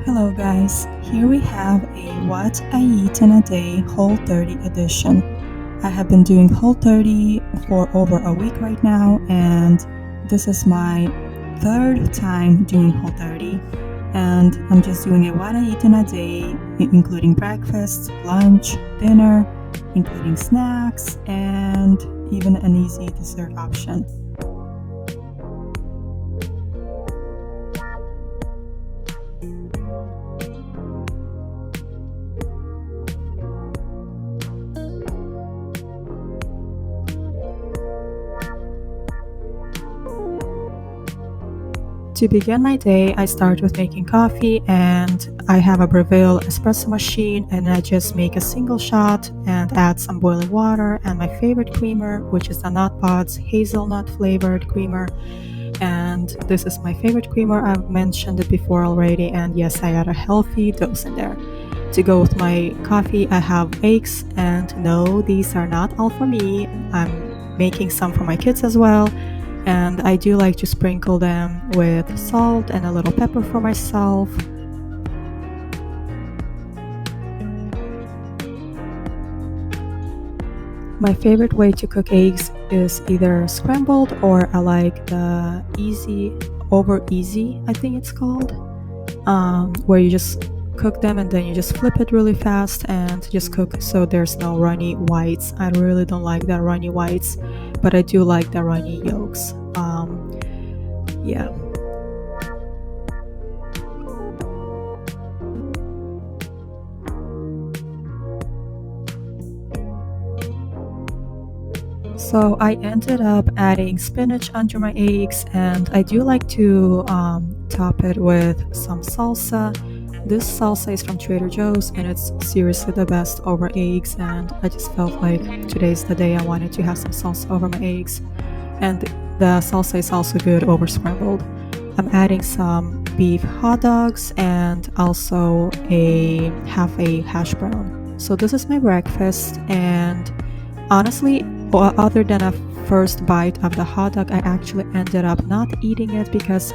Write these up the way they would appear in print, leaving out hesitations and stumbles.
Hello guys, here we have a What I Eat in a Day Whole30 edition. I have been doing Whole30 for over a week right now, and this is my third time doing Whole30. And I'm just doing a What I Eat in a Day, including breakfast, lunch, dinner, including snacks, and even an easy dessert option. To begin my day, I start with making coffee, and I have a Breville espresso machine, and I just make a single shot and add some boiling water and my favorite creamer, which is the Nut Pods hazelnut flavored creamer. And this is my favorite creamer. I've mentioned it before already, and yes, I add a healthy dose in there. To go with my coffee, I have eggs, and no, these are not all for me. I'm making some for my kids as well. And I do like to sprinkle them with salt and a little pepper for myself. My favorite way to cook eggs is either scrambled, or I like the over easy, I think it's called, where you just cook them and then you just flip it really fast and just cook so there's no runny whites. I really don't like the runny whites, but I do like the runny yolks. Yeah. So I ended up adding spinach under my eggs, and I do like to top it with some salsa. This salsa is from Trader Joe's, and it's seriously the best over eggs, and I just felt like today's the day I wanted to have some salsa over my eggs. And the salsa is also good over scrambled. I'm adding some beef hot dogs and also half a hash brown. So this is my breakfast, and honestly, other than a first bite of the hot dog, I actually ended up not eating it because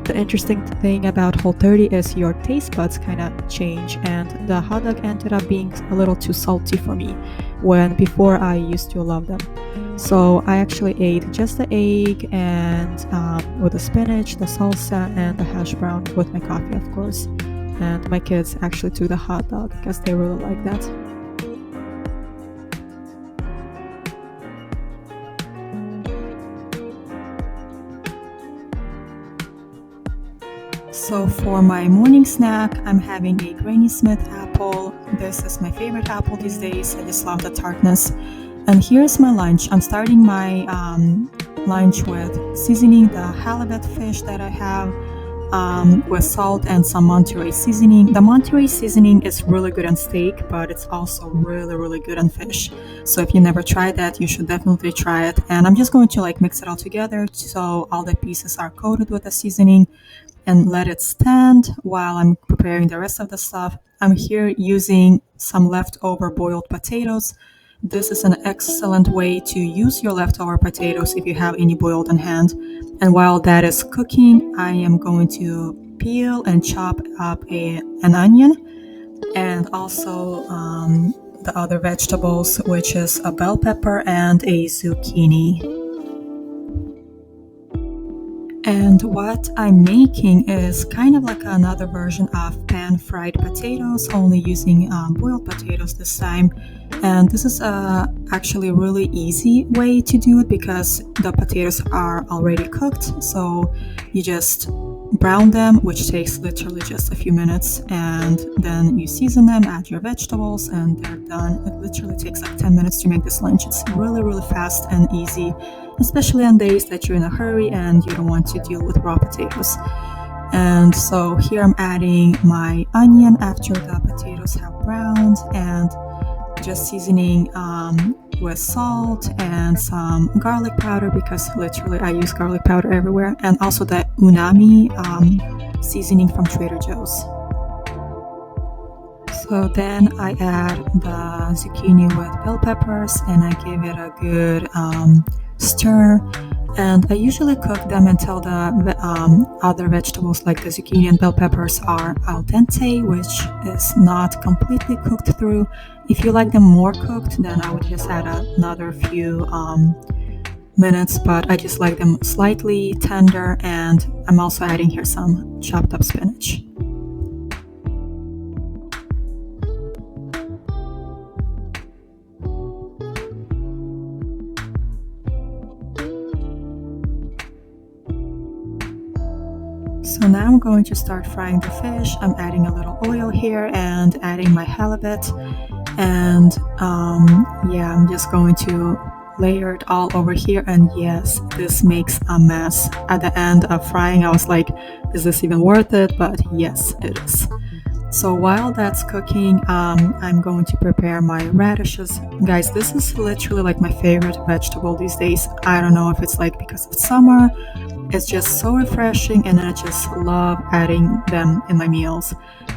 the interesting thing about Whole30 is your taste buds kind of change, and the hot dog ended up being a little too salty for me when before I used to love them. So I actually ate just the egg and with the spinach, the salsa, and the hash brown with my coffee, of course. And my kids actually took the hot dog because they really like that. So for my morning snack, I'm having a Granny Smith apple. This is my favorite apple these days. I just love the tartness. And here's my lunch. I'm starting my lunch with seasoning the halibut fish that I have with salt and some Monterey seasoning. The Monterey seasoning is really good on steak, but it's also really, really good on fish. So if you never tried that, you should definitely try it. And I'm just going to mix it all together so all the pieces are coated with the seasoning, and let it stand while I'm preparing the rest of the stuff. I'm here using some leftover boiled potatoes. This is an excellent way to use your leftover potatoes if you have any boiled on hand. And while that is cooking, I am going to peel and chop up an onion, and also the other vegetables, which is a bell pepper and a zucchini. And what I'm making is kind of like another version of pan-fried potatoes, only using boiled potatoes this time. And this is actually a really easy way to do it because the potatoes are already cooked. So you just brown them, which takes literally just a few minutes, and then you season them, add your vegetables, and they're done. It literally takes like 10 minutes to make this lunch. It's really, really fast and easy, especially on days that you're in a hurry and you don't want to deal with raw potatoes. And so here I'm adding my onion after the potatoes have browned, and just seasoning with salt and some garlic powder, because literally I use garlic powder everywhere, and also the unami seasoning from Trader Joe's. So then I add the zucchini with bell peppers, and I give it a good stir. And I usually cook them until the other vegetables like the zucchini and bell peppers are al dente, which is not completely cooked through. If you like them more cooked, then I would just add another few minutes, but I just like them slightly tender, and I'm also adding here some chopped up spinach. So now I'm going to start frying the fish. I'm adding a little oil here and adding my halibut. And yeah, I'm just going to layer it all over here. And yes, this makes a mess. At the end of frying, I was like, is this even worth it? But yes, it is. So while that's cooking, I'm going to prepare my radishes. Guys, this is literally like my favorite vegetable these days. I don't know if it's like because it's summer, it's just so refreshing, and I just love adding them in my meals.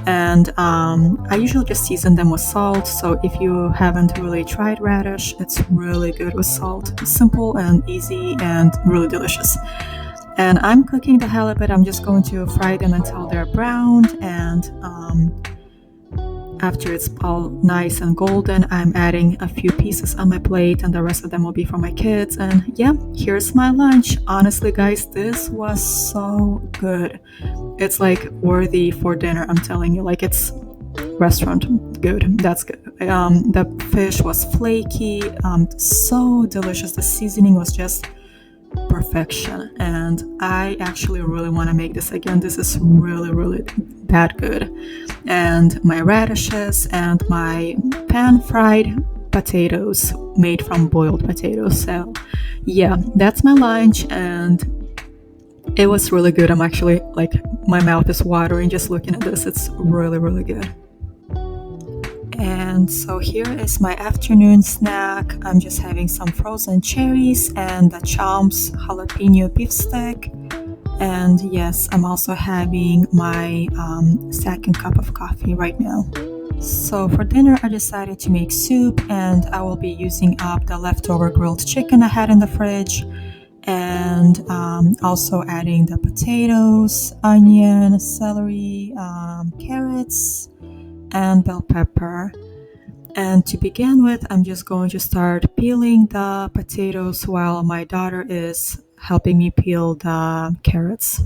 And I usually just season them with salt. So if you haven't really tried radish, it's really good with salt. Simple and easy and really delicious. And I'm cooking the halibut. I'm just going to fry them until they're browned, and after it's all nice and golden, I'm adding a few pieces on my plate, and the rest of them will be for my kids. And yeah, here's my lunch. Honestly, guys, this was so good. It's like worthy for dinner, I'm telling you. Like, it's restaurant good. That's good. The fish was flaky, so delicious. The seasoning was just perfection, and I actually really want to make this again. This is really that good. And my radishes and my pan fried potatoes made from boiled potatoes. So yeah, that's my lunch, and it was really good. I'm actually like, my mouth is watering just looking at this. It's really good. And so here is my afternoon snack. I'm just having some frozen cherries and the Chomps jalapeno beef stick. And yes, I'm also having my second cup of coffee right now. So for dinner, I decided to make soup, and I will be using up the leftover grilled chicken I had in the fridge, and also adding the potatoes, onion, celery, carrots, and bell pepper. And to begin with, I'm just going to start peeling the potatoes while my daughter is helping me peel the carrots.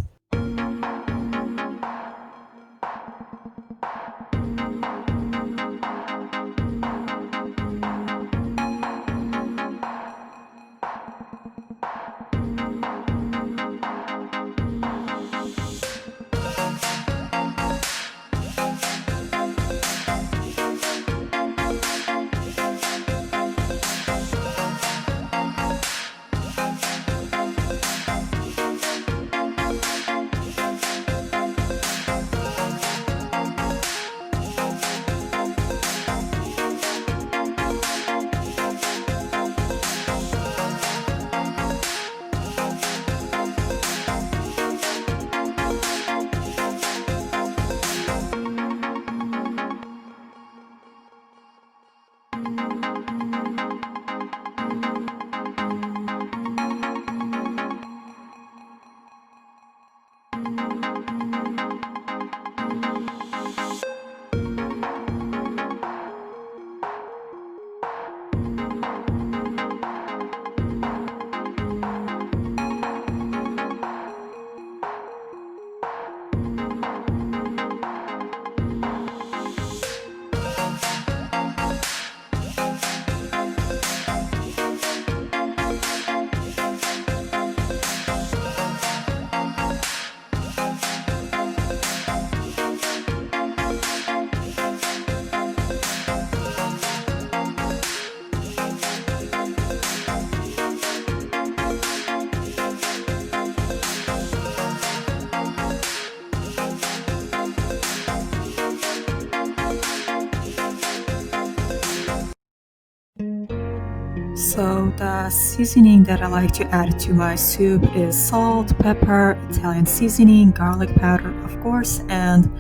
So the seasoning that I like to add to my soup is salt, pepper, Italian seasoning, garlic powder, of course, and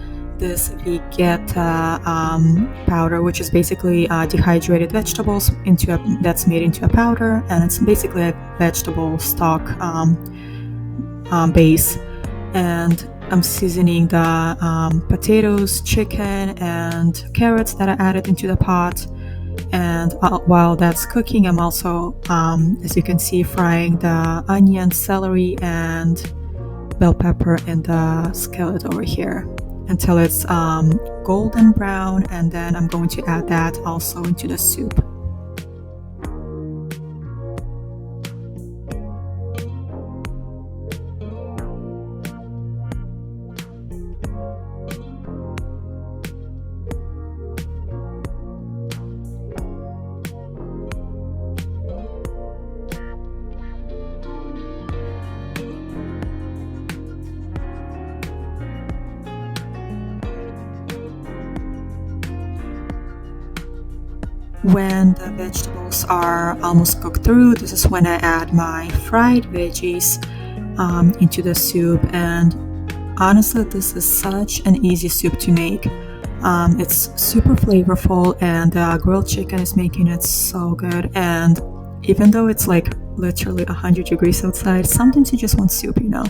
this vegeta powder, which is basically dehydrated vegetables that's made into a powder, and it's basically a vegetable stock base. And I'm seasoning the potatoes, chicken, and carrots that I added into the pot. And while that's cooking, I'm also, as you can see, frying the onion, celery, and bell pepper in the skillet over here until it's golden brown, and then I'm going to add that also into the soup. When the vegetables are almost cooked through, this is when I add my fried veggies into the soup. And honestly, this is such an easy soup to make. It's super flavorful, and the grilled chicken is making it so good. And even though it's like literally 100 degrees outside, sometimes you just want soup, you know.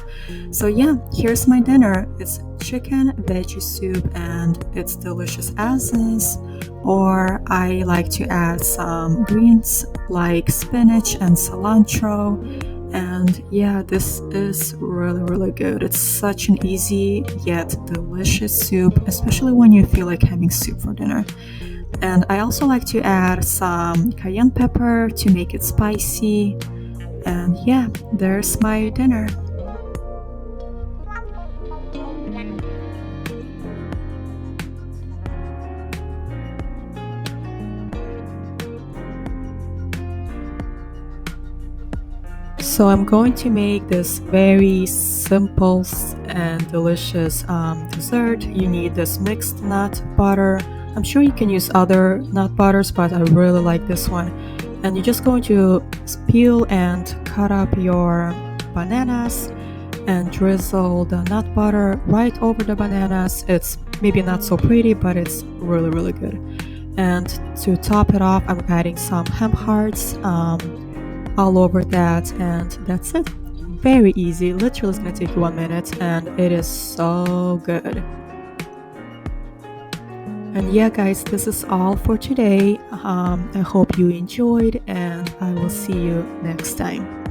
So yeah, here's my dinner. It's chicken veggie soup, and it's delicious as is. Or I like to add some greens like spinach and cilantro. And yeah, this is really good. It's such an easy yet delicious soup, especially when you feel like having soup for dinner. And I also like to add some cayenne pepper to make it spicy. And yeah, there's my dinner. So I'm going to make this very simple and delicious dessert. You need this mixed nut butter. I'm sure you can use other nut butters, but I really like this one. And you're just going to peel and cut up your bananas and drizzle the nut butter right over the bananas. It's maybe not so pretty, but it's really good. And to top it off, I'm adding some ham hearts all over that, and that's it. Very easy. Literally, it's gonna take you 1 minute, and it is so good. And yeah, guys, this is all for today. I hope you enjoyed, and I will see you next time.